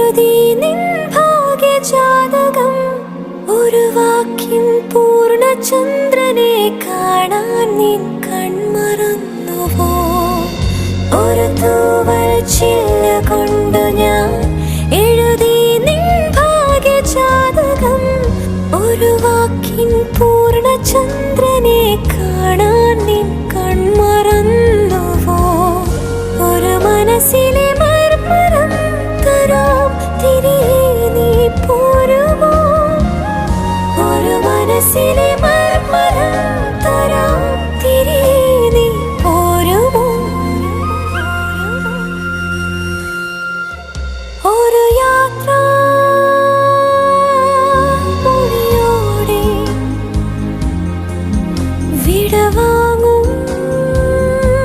എഴുതി നിൻ ഭാഗ്യജാതകം. ഒരു വാക്കിൻ പൂർണ്ണചന്ദ്രനെ കാണാൻ നിൻ കൺമറന്നുവോ? ഒരു തൂവൽ ചില്ല കൊണ്ടു ഞാൻ എഴുതി നിൻ ഭാഗ്യജാതകം. ഒരു വാക്കിൻ പൂർണ്ണചന്ദ്രനെ